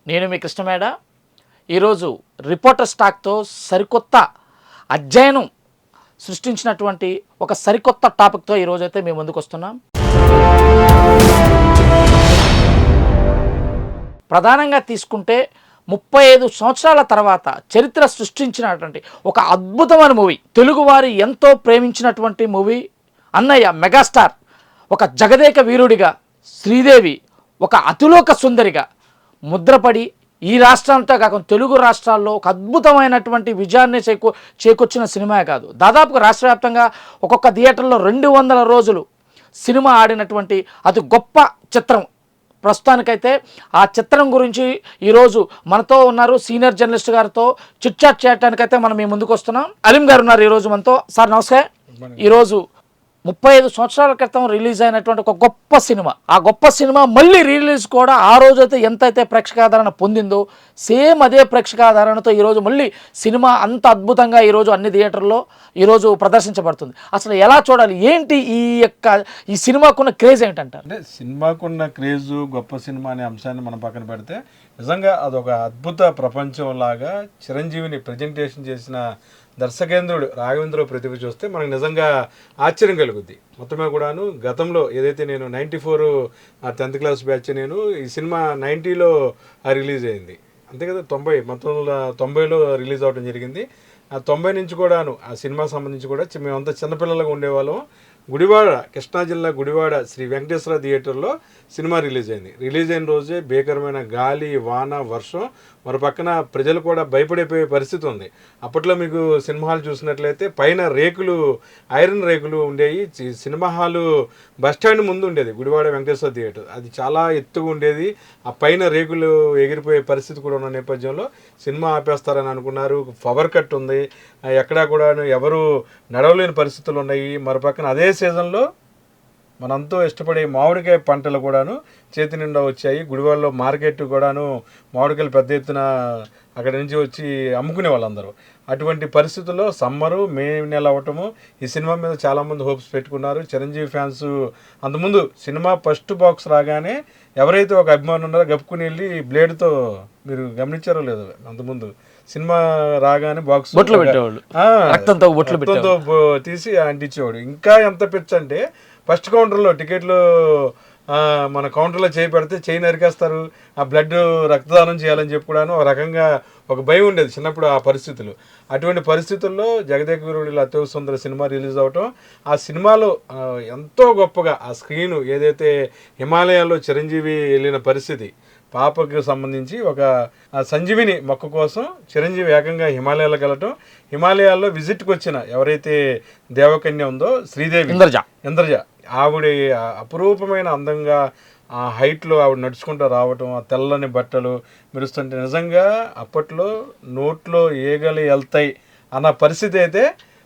నేను మీ కృష్ణమేడ. ఈరోజు రిపోర్టర్ స్టాక్తో సరికొత్త అధ్యయనం సృష్టించినటువంటి ఒక సరికొత్త టాపిక్తో ఈరోజైతే మేము ముందుకు వస్తున్నాం. ప్రధానంగా తీసుకుంటే 35 సంవత్సరాల తర్వాత చరిత్ర సృష్టించినటువంటి ఒక అద్భుతమైన మూవీ, తెలుగువారి ఎంతో ప్రేమించినటువంటి మూవీ. అన్నయ్య మెగాస్టార్ ఒక జగదేక వీరుడిగా, శ్రీదేవి ఒక అతిలోక సుందరిగా ముద్రపడి ఈ రాష్ట్రాలతో కాకుండా తెలుగు రాష్ట్రాల్లో ఒక అద్భుతమైనటువంటి విజయాన్ని చేకూర్చిన సినిమా కాదు, దాదాపుగా రాష్ట్ర వ్యాప్తంగా ఒక్కొక్క థియేటర్లో 200 రోజులు సినిమా ఆడినటువంటి అతి గొప్ప చిత్రం. ప్రస్తుతానికైతే ఆ చిత్రం గురించి ఈరోజు మనతో ఉన్నారు సీనియర్ జర్నలిస్ట్ గారితో చిట్ చాట్ చేయడానికైతే మనం మీ ముందుకు వస్తున్నాం. అలీం గారు ఉన్నారు ఈరోజు మనతో. సార్ నమస్తే. ఈరోజు 35 సంవత్సరాల క్రితం రిలీజ్ అయినటువంటి ఒక గొప్ప సినిమా, ఆ గొప్ప సినిమా మళ్ళీ రిలీజ్ కూడా ఆ రోజైతే ఎంతైతే ప్రేక్షకాదరణ పొందిందో సేమ్ అదే ప్రేక్షకాదరణతో ఈరోజు మళ్ళీ సినిమా అంత అద్భుతంగా ఈరోజు అన్ని థియేటర్లో ఈరోజు ప్రదర్శించబడుతుంది. అసలు ఎలా చూడాలి, ఏంటి ఈ సినిమాకున్న క్రేజ్ ఏంటంటారు? అంటే సినిమాకున్న క్రేజు, గొప్ప సినిమా అనే అంశాన్ని మనం పక్కన పెడితే నిజంగా అదొక అద్భుత ప్రపంచంలాగా చిరంజీవిని ప్రజెంటేషన్ చేసిన దర్శకేంద్రుడు రాఘవేంద్ర ప్రతిభ చూస్తే మనకు నిజంగా ఆశ్చర్యం కలుగుద్ది. మొత్తమే కూడాను గతంలో ఏదైతే నేను 94 10th క్లాస్ బ్యాచ్, నేను ఈ సినిమా 90లో రిలీజ్ అయింది, అంతే కదా, 1990లో రిలీజ్ అవ్వడం జరిగింది. ఆ 90 నుంచి కూడాను ఆ సినిమా సంబంధించి కూడా మేమంతా చిన్నపిల్లలుగా ఉండేవాళ్ళం. గుడివాడ, కృష్ణా జిల్లా గుడివాడ శ్రీ వెంకటేశ్వర థియేటర్లో సినిమా రిలీజ్ అయింది. రిలీజ్ అయిన రోజే భీకరమైన గాలి, వాన, వర్షం, మరో పక్కన ప్రజలు కూడా భయపడిపోయే పరిస్థితి ఉంది. అప్పట్లో మీకు సినిమా హాల్ చూసినట్లయితే పైన రేకులు, ఐరన్ రేకులు ఉండేవి. సినిమా హాలు బస్టాండ్ ముందు ఉండేది గుడివాడ వెంకటేశ్వర థియేటర్. అది చాలా ఎత్తుగా ఉండేది. ఆ పైన రేకులు ఎగిరిపోయే పరిస్థితి కూడా ఉన్న నేపథ్యంలో సినిమా ఆపేస్తారని అనుకున్నారు. పవర్ కట్ ఉంది, ఎక్కడా కూడా ఎవరు నడవలేని పరిస్థితులు ఉన్నాయి. మరోపక్కన అదే సీజన్లో మనంతో ఇష్టపడే మామిడికాయ పంటలు కూడాను చేతి నిండా వచ్చాయి. గుడివాడలో మార్కెట్ కూడాను మామిడికాయలు పెద్ద ఎత్తున అక్కడి నుంచి వచ్చి అమ్ముకునే వాళ్ళందరూ. అటువంటి పరిస్థితుల్లో సమ్మరు, మే నెల అవ్వటము ఈ సినిమా మీద చాలామంది హోప్స్ పెట్టుకున్నారు. చిరంజీవి ఫ్యాన్స్ అంతకుముందు సినిమా ఫస్ట్ బాక్స్ రాగానే ఎవరైతే ఒక అభిమానులు ఉన్నారో గప్పుకుని వెళ్ళి బ్లేడ్తో, మీరు గమనించారో లేదో, అంతకుముందు సినిమా రాగానే బాక్స్ రక్తంతో తీసి అంటించేవాడు. ఇంకా ఎంత పిచ్చి అంటే ఫస్ట్ కౌంటర్లో టికెట్లు మన కౌంటర్లో చేయి పెడితే చేయి నరికేస్తారు, ఆ బ్లడ్ రక్తదానం చేయాలని చెప్పి కూడాను ఒక రకంగా ఒక భయం ఉండేది చిన్నప్పుడు ఆ పరిస్థితులు. అటువంటి పరిస్థితుల్లో జగదేక వీరుడి అత్యవసర సుందర సినిమా రిలీజ్ అవటం, ఆ సినిమాలో ఎంతో గొప్పగా ఆ స్క్రీను ఏదైతే హిమాలయాల్లో చిరంజీవి వెళ్ళిన పరిస్థితి, పాపకు సంబంధించి ఒక సంజీవిని మొక్క కోసం చిరంజీవి ఏకంగా హిమాలయాలకు వెళ్ళటం, హిమాలయాల్లో విజిట్కి వచ్చిన ఎవరైతే దేవకన్య ఉందో శ్రీదేవి ఇంద్రజ, ఆవిడ అపురూపమైన అందంగా ఆ హైట్లో ఆవిడ నడుచుకుంటూ రావటం, ఆ తెల్లని బట్టలు మెరుస్తుంటే నిజంగా అప్పట్లో నోట్లో ఏగలు వెళ్తాయి అన్న పరిస్థితి అయితే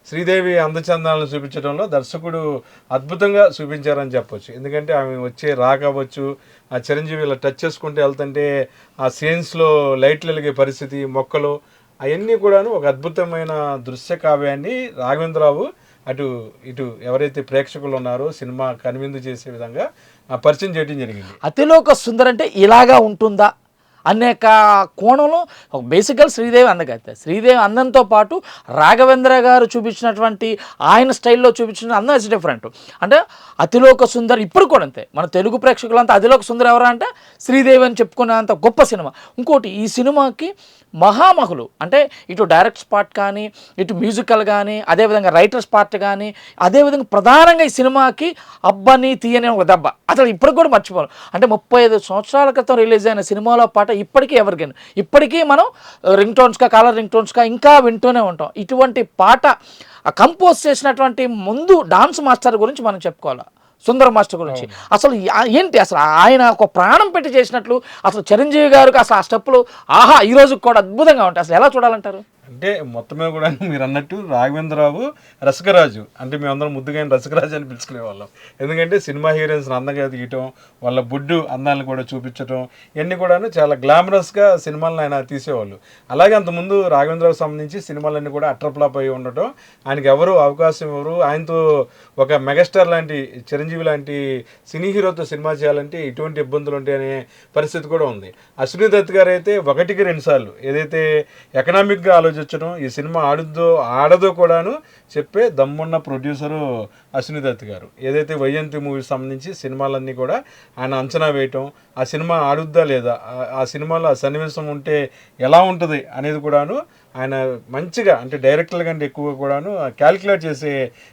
శ్రీదేవి అందచందాలను చూపించడంలో దర్శకుడు అద్భుతంగా చూపించారని చెప్పొచ్చు. ఎందుకంటే ఆమె వచ్చే రాకవచ్చు, ఆ చిరంజీవి ఇలా టచ్ చేసుకుంటూ వెళ్తుంటే ఆ సీన్స్లో లైట్లు వెలిగే పరిస్థితి, మొక్కలు, అవన్నీ కూడాను ఒక అద్భుతమైన దృశ్య కావ్యాన్ని రాఘవేంద్రరావు అటు ఇటు ఎవరైతే ప్రేక్షకులు ఉన్నారో సినిమా కనువిందు చేసే విధంగా పరిచయం చేయడం జరిగింది. అతిలోక సుందర్ అంటే ఇలాగా ఉంటుందా అనేక కోణంలో బేసిక్గా శ్రీదేవి అందగత్తే. శ్రీదేవి అందంతో పాటు రాఘవేంద్ర గారు చూపించినటువంటి ఆయన స్టైల్లో చూపించిన అందం ఇస్ డిఫరెంట్. అంటే అతిలోక సుందర్ ఇప్పుడు కూడా అంతే, మన తెలుగు ప్రేక్షకులంతా అతిలోక సుందర్ ఎవరా అంటే శ్రీదేవి అని చెప్పుకునేంత గొప్ప సినిమా. ఇంకోటి, ఈ సినిమాకి మహామహులు అంటే ఇటు డైరెక్టర్స్ పార్ట్ కానీ, ఇటు మ్యూజికల్ కానీ, అదేవిధంగా రైటర్స్ పార్ట్ కానీ, అదేవిధంగా ప్రధానంగా ఈ సినిమాకి అబ్బని తీయని ఒక దెబ్బ అసలు ఇప్పటికి కూడా మర్చిపోను. అంటే 35 సంవత్సరాల క్రితం రిలీజ్ అయిన సినిమాలో పాట ఇప్పటికీ ఎవరికైనా ఇప్పటికీ మనం రింగ్ టోన్స్గా, కాలర్ రింగ్ టోన్స్గా ఇంకా వింటూనే ఉంటాం. ఇటువంటి పాట కంపోజ్ చేసినటువంటి ముందు డాన్స్ మాస్టర్ గురించి మనం చెప్పుకోవాలి, సుందర మాస్టర్ గురించి. అసలు ఏంటి, అసలు ఆయన ఒక ప్రాణం పెట్టి చేసినట్లు అసలు చిరంజీవి గారికి అసలు ఆ స్టెప్పులు ఆహా ఈ రోజు కూడా అద్భుతంగా ఉంటాయి. అసలు ఎలా చూడాలంటారు? అంటే మొత్తమే కూడా మీరు అన్నట్టు రాఘవేంద్రరావు రసికరాజు, అంటే మేమందరం ముద్దుగా రసికరాజు అని పిలుచుకునే వాళ్ళం. ఎందుకంటే సినిమా హీరోయిన్స్ అందంగా తీయటం, వాళ్ళ బొడ్డు అందాలను కూడా చూపించడం, ఇవన్నీ కూడాను చాలా గ్లామరస్గా సినిమాలను ఆయన తీసేవాళ్ళు. అలాగే అంతకుముందు రాఘవేంద్రరావు సంబంధించి సినిమాలన్నీ కూడా అట్రప్లాప్ అయి ఉండటం, ఆయనకి ఎవరు అవకాశం ఎవరు, ఆయనతో ఒక మెగాస్టార్ లాంటి చిరంజీవి లాంటి సినీ హీరోతో సినిమా చేయాలంటే ఇటువంటి ఇబ్బందులు ఉంటాయనే పరిస్థితి కూడా ఉంది. అశ్విని దత్ గారు అయితే 1-2 సార్లు ఏదైతే ఎకనామిక్గా ఆలోచించడం, ఈ సినిమా ఆడదో కూడాను చెప్పే దమ్మున్న ప్రొడ్యూసరు అశ్విని దత్ గారు. ఏదైతే వైజయంతి మూవీకి సంబంధించి సినిమాలన్నీ కూడా ఆయన అంచనా వేయటం, ఆ సినిమా ఆడుద్దా లేదా, ఆ సినిమాలో ఆ సన్నివేశం ఉంటే ఎలా ఉంటుంది అనేది కూడాను ఆయన మంచిగా, అంటే డైరెక్టర్ల కంటే ఎక్కువ కూడాను క్యాలిక్యులేట్ చేసే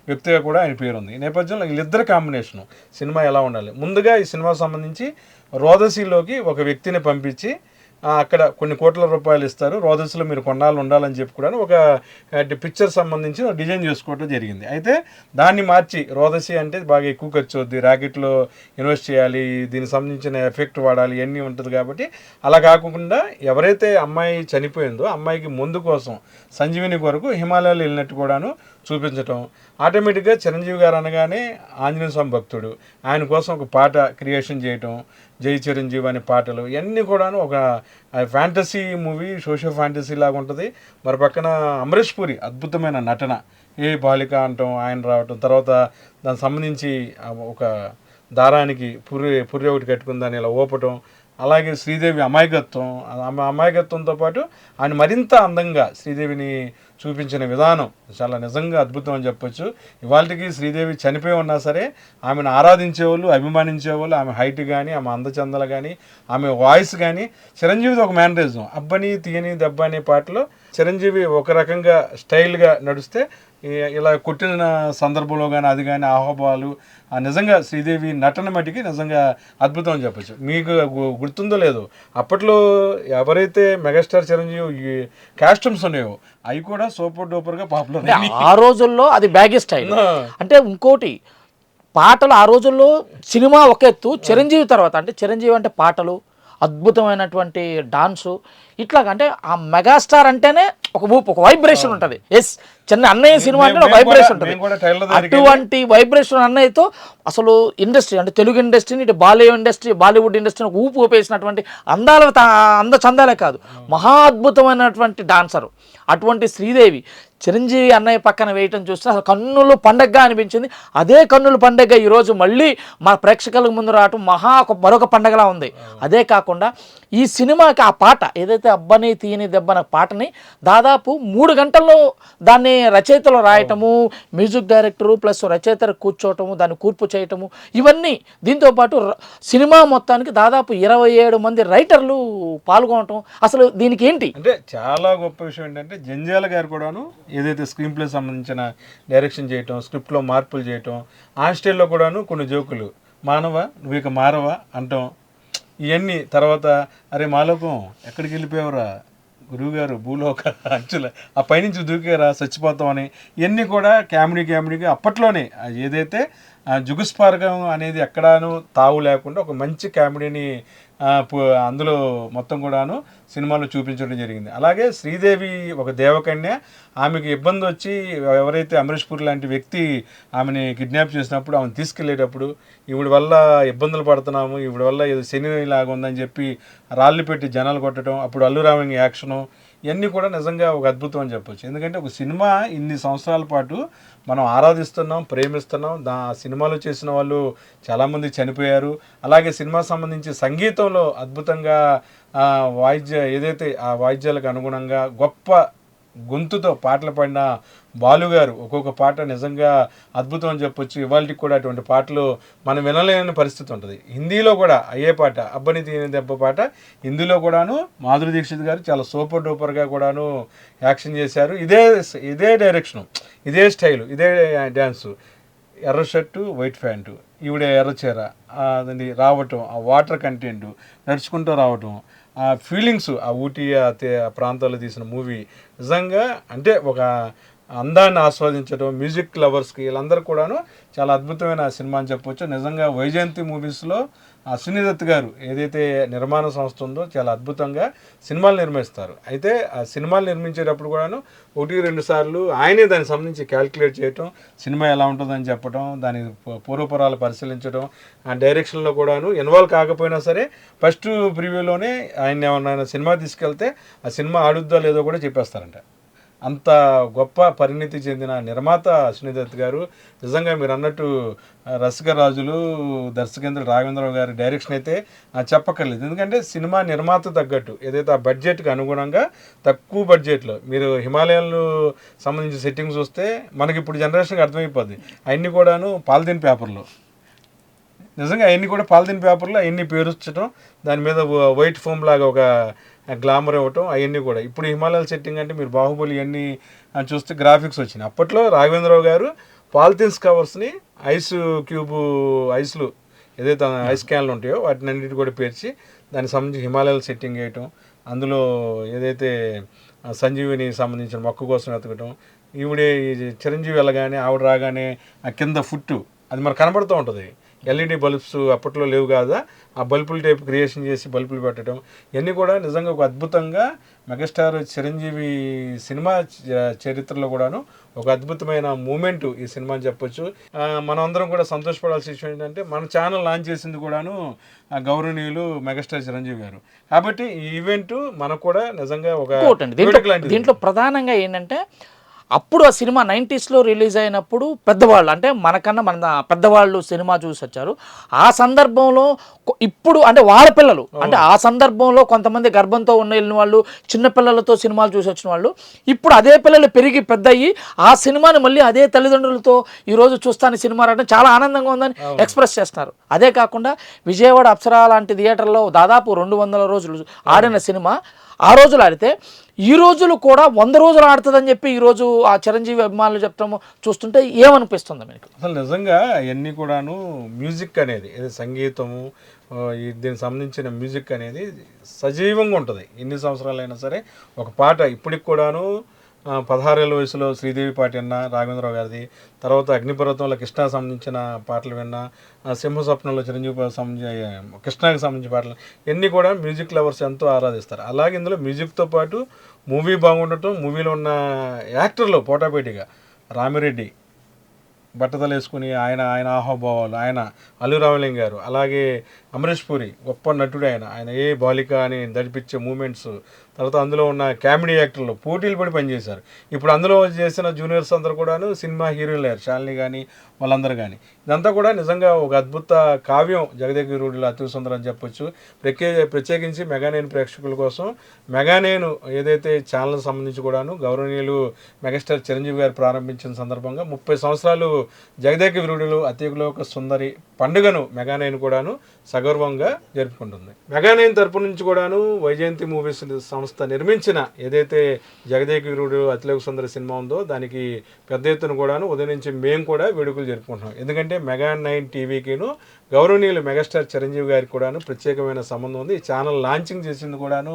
వ్యక్తిగా కూడా ఆయన పేరుంది. ఈ నేపథ్యంలో వీళ్ళిద్దరు కాంబినేషను సినిమా ఎలా ఉండాలి, ముందుగా ఈ సినిమా సంబంధించి రోదసీలోకి ఒక వ్యక్తిని పంపించి అక్కడ కొన్ని కోట్ల రూపాయలు ఇస్తారు, రోదస్లో మీరు కొన్నాళ్ళు ఉండాలని చెప్పి కూడా ఒక పిక్చర్ సంబంధించి డిజైన్ చేసుకోవడం జరిగింది. అయితే దాన్ని మార్చి రోదసి అంటే బాగా ఎక్కువ ఖర్చు అవుద్ది, ర్యాకెట్లో ఇన్వెస్ట్ చేయాలి, దీనికి సంబంధించిన ఎఫెక్ట్ వాడాలి, ఇవన్నీ ఉంటుంది. కాబట్టి అలా కాకుండా ఎవరైతే అమ్మాయి చనిపోయిందో అమ్మాయికి ముందు కోసం సంజీవిని కొరకు హిమాలయాలు వెళ్ళినట్టు కూడాను చూపించటం, ఆటోమేటిక్గా చిరంజీవి గారు అనగానే ఆంజనేయ స్వామి భక్తుడు, ఆయన కోసం ఒక పాట క్రియేషన్ చేయటం, జై చిరంజీవి అనే పాటలు, ఇవన్నీ కూడాను ఒక ఫ్యాంటసీ మూవీ, సోషల్ ఫ్యాంటసీ లాగా ఉంటుంది. మరి పక్కన అమరీష్ పూరి అద్భుతమైన నటన, ఏ బాలిక అంటాం ఆయన రావటం, తర్వాత దానికి సంబంధించి ఒక దారానికి పుర్రె ఒకటి కట్టుకుని దాన్ని ఇలా ఊపటం, అలాగే శ్రీదేవి అమాయకత్వం, ఆమె అమాయకత్వంతో పాటు ఆయన మరింత అందంగా శ్రీదేవిని చూపించిన విధానం చాలా నిజంగా అద్భుతం అని చెప్పొచ్చు. ఇవాళకి శ్రీదేవి చనిపోయి ఉన్నా సరే ఆమెను ఆరాధించేవాళ్ళు, అభిమానించేవాళ్ళు, ఆమె హైట్ కానీ, ఆమె అందచందలు కానీ, ఆమె వాయిస్ కానీ. చిరంజీవిది ఒక మేనరిజం, అబ్బని తీయని దెబ్బ అనే పాటలో చిరంజీవి ఒక రకంగా స్టైల్గా నడిస్తే, ఇలా కొట్టిన సందర్భంలో కానీ అది కానీ ఆహోభావాలు, నిజంగా శ్రీదేవి నటన మటుకి నిజంగా అద్భుతం అని చెప్పచ్చు. మీకు గుర్తుందో లేదో, అప్పట్లో ఎవరైతే మెగాస్టార్ చిరంజీవి కాస్ట్యూమ్స్ ఉన్నాయో అవి కూడా సూపర్ డూపర్గా పాపులర్. ఆ రోజుల్లో అది బ్యాగీ స్టైల్. అంటే ఇంకోటి పాటలు ఆ రోజుల్లో సినిమా ఒక ఎత్తు, చిరంజీవి తర్వాత అంటే చిరంజీవి అంటే పాటలు, అద్భుతమైనటువంటి డాన్సు, ఇట్లాగంటే ఆ మెగాస్టార్ అంటేనే ఒక ఊపు, ఒక వైబ్రేషన్ ఉంటుంది. ఎస్, చిన్న అన్నయ్య సినిమా అంటే ఒక వైబ్రేషన్ ఉంటుంది. అటువంటి వైబ్రేషన్ అన్నయ్యతో అసలు ఇండస్ట్రీ అంటే తెలుగు ఇండస్ట్రీని, ఇటు బాలీవుడ్ ఇండస్ట్రీని ఊపు ఊపేసినటువంటి అందచందాలే కాదు, మహా అద్భుతమైనటువంటి డాన్సరు. అటువంటి శ్రీదేవి చిరంజీవి అన్నయ్య పక్కన వేయటం చూస్తే అసలు కన్నులు పండగగా అనిపించింది. అదే కన్నుల పండగ ఈరోజు మళ్ళీ మా ప్రేక్షకులకు ముందు రావటం మరొక పండగలా ఉంది. అదే కాకుండా ఈ సినిమాకి ఆ పాట ఏదైతే అబ్బని తీయని దెబ్బన పాటని దాదాపు 3 గంటల్లో దాన్ని రచయితలు రాయటము, మ్యూజిక్ డైరెక్టరు ప్లస్ రచయితలు కూర్చోవటము, దాన్ని కూర్పు చేయటము, ఇవన్నీ దీంతోపాటు సినిమా మొత్తానికి దాదాపు 27 మంది రైటర్లు పాల్గొనటం. అసలు దీనికి ఏంటి అంటే చాలా గొప్ప విషయం ఏంటంటే జంజాల గారు కూడాను ఏదైతే స్క్రీన్ ప్లే సంబంధించిన డైరెక్షన్ చేయటం, స్క్రిప్ట్లో మార్పులు చేయటం, ఆ స్టైల్లో కూడాను కొన్ని జోకులు, మానవ నువ్వు ఇక మారవా అంటాం, ఇవన్నీ. తర్వాత అరే మాలోకం ఎక్కడికి వెళ్ళిపోయావురా గురువుగారు, భూలోక అంచుల ఆ పైనుంచి దూకారా చచ్చిపోతామని, ఇవన్నీ కూడా కామెడీగా అప్పట్లోనే ఏదైతే జుగుస్పార్గం అనేది ఎక్కడాను తావు లేకుండా ఒక మంచి కామెడీని అందులో మొత్తం కూడాను సినిమాలో చూపించడం జరిగింది. అలాగే శ్రీదేవి ఒక దేవకన్య, ఆమెకి ఇబ్బంది వచ్చి ఎవరైతే అమరీష్ పూరి లాంటి వ్యక్తి ఆమెని కిడ్నాప్ చేసినప్పుడు, ఆమెను తీసుకెళ్లేటప్పుడు ఈవిడ వల్ల ఇబ్బందులు పడుతున్నాము, ఈవిడ వల్ల ఏదో శని లాగా ఉందని చెప్పి రాళ్ళు పెట్టి జనాలు కొట్టడం, అప్పుడు అల్లు రామలింగ యాక్షను, ఇవన్నీ కూడా నిజంగా ఒక అద్భుతం అని చెప్పొచ్చు. ఎందుకంటే ఒక సినిమా ఇన్ని సంవత్సరాల పాటు మనం ఆరాధిస్తున్నాం, ప్రేమిస్తున్నాం. సినిమాలో చేసిన వాళ్ళు చాలామంది చనిపోయారు. అలాగే సినిమా సంబంధించి సంగీతంలో అద్భుతంగా ఏదైతే ఆ వాయిద్యాలకు అనుగుణంగా గొప్ప గొంతుతో పాటలు పాడిన బాలుగారు ఒక్కొక్క పాట నిజంగా అద్భుతం అని చెప్పొచ్చు. ఇవాళకి కూడా అటువంటి పాటలు మనం వినలేని పరిస్థితి ఉంటుంది. హిందీలో కూడా అయ్యే పాట అబ్బని తీయని దెబ్బ పాట హిందీలో కూడాను మాధురి దీక్షిత్ గారు చాలా సూపర్ డూపర్గా కూడాను యాక్షన్ చేశారు. ఇదే డైరెక్షను, ఇదే స్టైలు, ఇదే డ్యాన్సు, ఎర్ర షర్టు వైట్ ప్యాంటు, ఈవిడ ఎర్రచీర, అది రావటం, ఆ వాటర్ కంటెంట్ నడుచుకుంటూ రావటం, ఆ ఫీలింగ్స్, ఆ ఊటీ ఆ ప్రాంతాల్లో తీసిన మూవీ నిజంగా అంటే ఒక అందాన్ని ఆస్వాదించడం, మ్యూజిక్ లవర్స్కి వీళ్ళందరూ కూడాను చాలా అద్భుతమైన సినిమా అని చెప్పొచ్చు. నిజంగా వైజయంతి మూవీస్లో అశ్విని దత్ గారు ఏదైతే నిర్మాణ సంస్థ ఉందో చాలా అద్భుతంగా సినిమాలు నిర్మిస్తారు. అయితే ఆ సినిమాలు నిర్మించేటప్పుడు కూడాను 1-2 సార్లు ఆయనే దానికి సంబంధించి క్యాల్కులేట్ చేయటం, సినిమా ఎలా ఉంటుందని చెప్పడం, దాని పూర్వపురాలు పరిశీలించడం, ఆ డైరెక్షన్లో కూడాను ఇన్వాల్వ్ కాకపోయినా సరే ఫస్ట్ ప్రివ్యూలోనే ఆయన ఏమన్నా సినిమా తీసుకెళ్తే ఆ సినిమా ఆడుద్దా లేదో కూడా చెప్పేస్తారంట. అంత గొప్ప పరిణితి చెందిన నిర్మాత అశ్విని దత్ గారు. నిజంగా మీరు అన్నట్టు రసికరాజులు దర్శకేంద్రుడు రాఘవేంద్రరావు గారి డైరెక్షన్ అయితే చెప్పక్కర్లేదు. ఎందుకంటే సినిమా నిర్మాత తగ్గట్టు ఏదైతే ఆ బడ్జెట్కి అనుగుణంగా తక్కువ బడ్జెట్లో మీరు హిమాలయాలు సంబంధించిన సెట్టింగ్స్ చూస్తే మనకి ఇప్పుడు జనరేషన్కి అర్థమైపోద్ది. అవన్నీ కూడాను పాలిథిన్ పేపర్లో, నిజంగా అవన్నీ కూడా పాలిథిన్ పేపర్లో అవన్నీ పేరుచ్చటం, దాని మీద వైట్ ఫోమ్ లాగా ఒక గ్లామర్ ఇవ్వటం, అవన్నీ కూడా. ఇప్పుడు హిమాలయాల సెట్టింగ్ అంటే మీరు బాహుబలి ఇవన్నీ చూస్తే గ్రాఫిక్స్ వచ్చినాయి. అప్పట్లో రాఘవేంద్రరావు గారు పాలిథిన్స్ కవర్స్ని ఐస్ క్యూబ్ ఐస్లు ఏదైతే ఐస్ క్యాన్లు ఉంటాయో వాటిని అన్నిటి కూడా పేర్చి దానికి సంబంధించి హిమాలయాల సెట్టింగ్ వేయటం, అందులో ఏదైతే సంజీవిని సంబంధించిన మొక్క కోసం వెతకటం, ఈవిడే చిరంజీవి వెళ్ళగానే ఆవిడ రాగానే ఆ కింద ఫుట్టు అది మనకు కనబడుతూ ఉంటుంది. ఎల్ఈడి బల్బ్స్ అప్పట్లో లేవు కాదా, ఆ బల్బుల టైప్ క్రియేషన్ చేసి బల్బులు పెట్టడం, ఇవన్నీ కూడా నిజంగా ఒక అద్భుతంగా మెగాస్టార్ చిరంజీవి సినిమా చరిత్రలో కూడాను ఒక అద్భుతమైన మూమెంట్ ఈ సినిమా అని చెప్పొచ్చు. మనం అందరం కూడా సంతోషపడాల్సిన విషయం ఏంటంటే మన ఛానల్ లాంచ్ చేసింది కూడాను గౌరవనీయులు మెగాస్టార్ చిరంజీవి గారు. కాబట్టి ఈ ఈవెంట్ మనకు కూడా నిజంగా ఒక దీంట్లో ప్రధానంగా ఏంటంటే అప్పుడు ఆ సినిమా 90sలో రిలీజ్ అయినప్పుడు పెద్దవాళ్ళు అంటే మనకన్నా మన పెద్దవాళ్ళు సినిమా చూసి వచ్చారు. ఆ సందర్భంలో ఇప్పుడు అంటే వాళ్ళ పిల్లలు అంటే ఆ సందర్భంలో కొంతమంది గర్భంతో ఉన్న వెళ్ళిన వాళ్ళు, చిన్నపిల్లలతో సినిమాలు చూసి వచ్చిన వాళ్ళు, ఇప్పుడు అదే పిల్లలు పెరిగి పెద్ద అయ్యి ఆ సినిమాని మళ్ళీ అదే తల్లిదండ్రులతో ఈరోజు చూస్తాను సినిమా రావడం చాలా ఆనందంగా ఉందని ఎక్స్ప్రెస్ చేస్తున్నారు. అదే కాకుండా విజయవాడ అప్సరా లాంటి థియేటర్లో దాదాపు 200 రోజులు ఆడిన సినిమా ఆ రోజులు ఆడితే ఈ రోజులు కూడా 100 రోజులు ఆడుతుందని చెప్పి ఈరోజు ఆ చిరంజీవి అభిమానులు చెప్తాము చూస్తుంటే ఏమనిపిస్తుంది మీకు? అసలు నిజంగా అవన్నీ కూడాను మ్యూజిక్ అనేది సంగీతము దీనికి సంబంధించిన మ్యూజిక్ అనేది సజీవంగా ఉంటుంది. ఎన్ని సంవత్సరాలైనా సరే ఒక పాట ఇప్పటికి కూడాను 16 ఏళ్ళ వయసులో శ్రీదేవి పాట విన్నా రాఘవేంద్రరావు గారిది, తర్వాత అగ్నిపర్వతంలో కృష్ణాకి సంబంధించిన పాటలు విన్నా, సింహస్వప్నంలో చిరంజీవి సంబంధించి కృష్ణాకి సంబంధించిన పాటలు, ఇవన్నీ కూడా మ్యూజిక్ లవర్స్ ఎంతో ఆరాధిస్తారు. అలాగే ఇందులో మ్యూజిక్తో పాటు మూవీ బాగుండటం, మూవీలో ఉన్న యాక్టర్లు పోటాపోటీగా రామిరెడ్డి బట్టతలు వేసుకుని ఆయన ఆహాభావాలు, ఆయన అల్లు రామలింగ్ గారు, అలాగే అమరీష్ పూరి గొప్ప నటుడు, ఆయన ఏ బాలిక అని దడిపించే మూమెంట్స్, తర్వాత అందులో ఉన్న కామెడీ యాక్టర్లు పోటీలు పడి పనిచేశారు. ఇప్పుడు అందులో చేసిన జూనియర్స్ అందరూ కూడాను సినిమా హీరోయిన్లు అయ్యారు, శాలిని కానీ వాళ్ళందరూ కానీ. ఇదంతా కూడా నిజంగా ఒక అద్భుత కావ్యం జగదేగురుడిలో అతి సుందరం అని చెప్పొచ్చు. ప్రత్యేకించి మెగానేను ప్రేక్షకుల కోసం మెగానేను ఏదైతే ఛానల్ సంబంధించి కూడాను గౌరవనీయులు మెగాస్టార్ చిరంజీవి గారు ప్రారంభించిన సందర్భంగా 30 సంవత్సరాలు జగదేగురుడిలో అతిలోక సుందరి పండుగను మెగానేను కూడాను సగర్వంగా జరుపుకుంటుంది. మెగానేన్ తరపు నుంచి కూడాను వైజయంతి మూవీస్ సంస్థ నిర్మించిన ఏదైతే జగదేగురుడు అతిలోక సుందరి సినిమా ఉందో దానికి పెద్ద ఎత్తున కూడాను ఉదయం నుంచి మేము కూడా వేడుకలు జరుపుకుంటున్నాం. ఎందుకంటే మెగా9 టీవీకిను గౌరవనీయులు మెగాస్టార్ చిరంజీవి గారికి కూడాను ప్రత్యేకమైన సంబంధం ఉంది. ఈ ఛానల్ లాంచింగ్ చేసింది కూడాను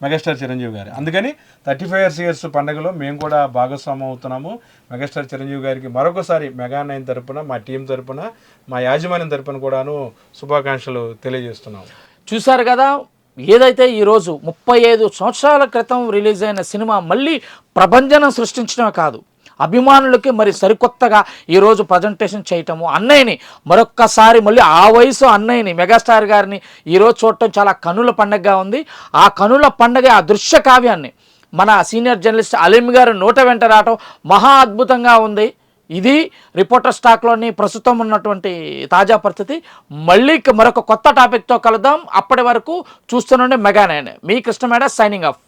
మెగాస్టార్ చిరంజీవి గారు. అందుకని 35 years పండుగలో మేము కూడా భాగస్వామ్యం అవుతున్నాము. మెగాస్టార్ చిరంజీవి గారికి మరొకసారి మెగా9 తరపున, మా టీం తరపున, మా యాజమాన్యం తరపున కూడాను శుభాకాంక్షలు తెలియజేస్తున్నాము. చూశారు కదా, ఏదైతే ఈరోజు 35 సంవత్సరాల క్రితం రిలీజ్ అయిన సినిమా మళ్ళీ ప్రభంజనం సృష్టించడమే కాదు, అభిమానులకి మరి సరికొత్తగా ఈరోజు ప్రజెంటేషన్ చేయటము, అన్నయ్యని మరొక్కసారి మళ్ళీ ఆ వయసు అన్నయ్యని మెగాస్టార్ గారిని ఈరోజు చూడటం చాలా కనుల పండగగా ఉంది. ఆ కనుల పండగ ఆ దృశ్య కావ్యాన్ని మన సీనియర్ జర్నలిస్ట్ అలీం గారు నోట వెంట రావటం మహా అద్భుతంగా ఉంది. ఇది రిపోర్టర్ స్టాక్లోని ప్రస్తుతం ఉన్నటువంటి తాజా పరిస్థితి. మళ్ళీ మరొక కొత్త టాపిక్తో కలుద్దాం. అప్పటి వరకు చూస్తూనే మెగా9. మీ కృష్ణమేడ సైనింగ్ ఆఫ్.